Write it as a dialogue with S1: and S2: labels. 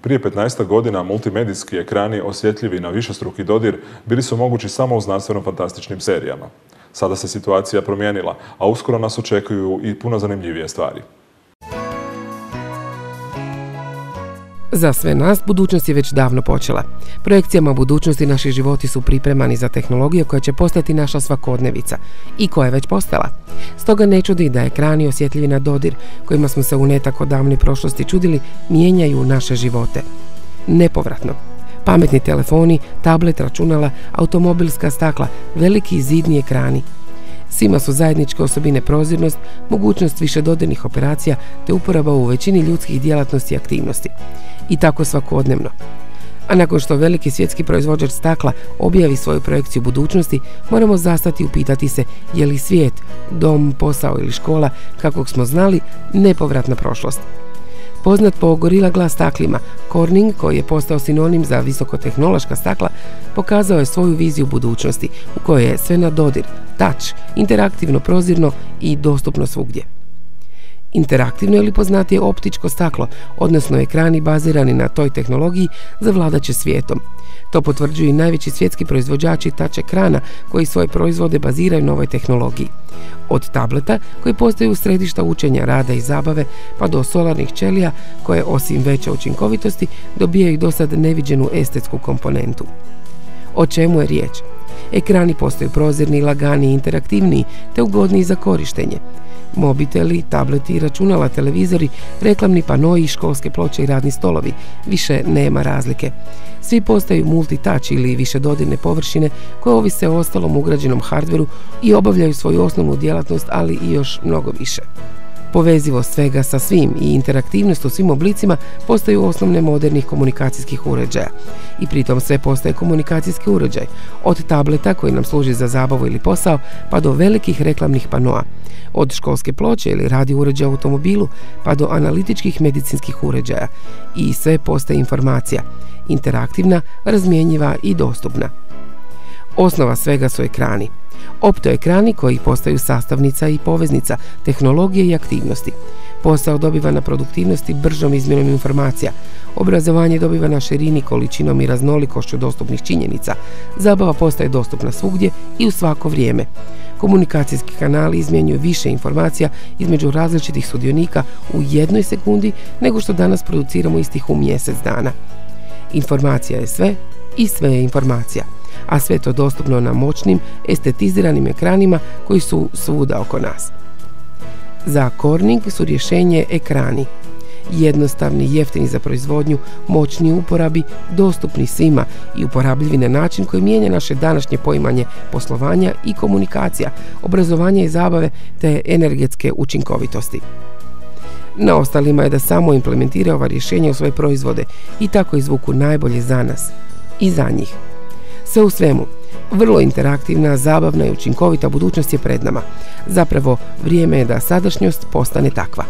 S1: Prije 15 godina multimedijski ekrani osjetljivi na višestruki dodir bili su mogući samo u znanstveno-fantastičnim serijama. Sada se situacija promijenila, a uskoro nas očekuju i puno zanimljivije stvari.
S2: Za sve nas budućnost je već davno počela. Projekcijama budućnosti naši životi su pripremani za tehnologiju koja će postati naša svakodnevica i koja je već postala. Stoga ne čudi da ekrani osjetljivi na dodir, kojima smo se u ne tako davnoj prošlosti čudili, mijenjaju naše živote. Nepovratno. Pametni telefoni, tablet, računala, automobilska stakla, veliki zidni ekrani. Svima su zajedničke osobine prozirnost, mogućnost višedodirnih operacija te uporaba u većini ljudskih djelatnosti i aktivnosti. I tako svakodnevno. A nakon što veliki svjetski proizvođač stakla objavi svoju projekciju budućnosti, moramo zastati i upitati se je li svijet, dom, posao ili škola, kakvog smo znali, nepovratna prošlost. Poznat po Gorilla Glass staklima, Corning, koji je postao sinonim za visokotehnološka stakla, pokazao je svoju viziju budućnosti u kojoj je sve na dodir, touch, interaktivno, prozirno i dostupno svugdje. Interaktivno ili poznatije optičko staklo, odnosno ekrani bazirani na toj tehnologiji, zavladat će svijetom. To potvrđuju i najveći svjetski proizvođači touch ekrana koji svoje proizvode baziraju na ovoj tehnologiji. Od tableta koji postaju središta učenja, rada i zabave, pa do solarnih ćelija koje osim veće učinkovitosti dobijaju dosad neviđenu estetsku komponentu. O čemu je riječ? Ekrani postaju prozirni, lagani, interaktivniji te ugodniji za korištenje. Mobiteli, tableti, računala, televizori, reklamni panoi, školske ploče i radni stolovi. Više nema razlike. Svi postaju multitouch ili višedodirne površine koje ovise o ostalom ugrađenom hardveru i obavljaju svoju osnovnu djelatnost, ali i još mnogo više. Povezivost svega sa svim i interaktivnost u svim oblicima postaju osnovne modernih komunikacijskih uređaja. I pritom sve postaje komunikacijski uređaj, od tableta koji nam služi za zabavu ili posao, pa do velikih reklamnih panoa, od školske ploče ili radio uređaja u automobilu, pa do analitičkih medicinskih uređaja. I sve postaje informacija, interaktivna, razmjenjiva i dostupna. Osnova svega su ekrani. Optoekrani koji postaju sastavnica i poveznica tehnologije i aktivnosti. Posao dobiva na produktivnosti bržom izmjenom informacija. Obrazovanje dobiva na širini, količinom i raznolikošću dostupnih činjenica. Zabava postaje dostupna svugdje i u svako vrijeme. Komunikacijski kanali izmjenjuju više informacija između različitih sudionika u jednoj sekundi nego što danas produciramo istih u mjesec dana. Informacija je sve i sve je informacija. A sve to dostupno na moćnim, estetiziranim ekranima koji su svuda oko nas. Za Corning su rješenje ekrani. Jednostavni, jeftini za proizvodnju, moćni u uporabi, dostupni svima i uporabljivi na način koji mijenja naše današnje poimanje poslovanja i komunikacija, obrazovanja i zabave te energetske učinkovitosti. Na ostalima je da samo implementiraju ova rješenja u svoje proizvode i tako izvuku najbolje za nas i za njih. Sve u svemu, vrlo interaktivna, zabavna i učinkovita budućnost je pred nama. Zapravo, vrijeme je da sadašnjost postane takva.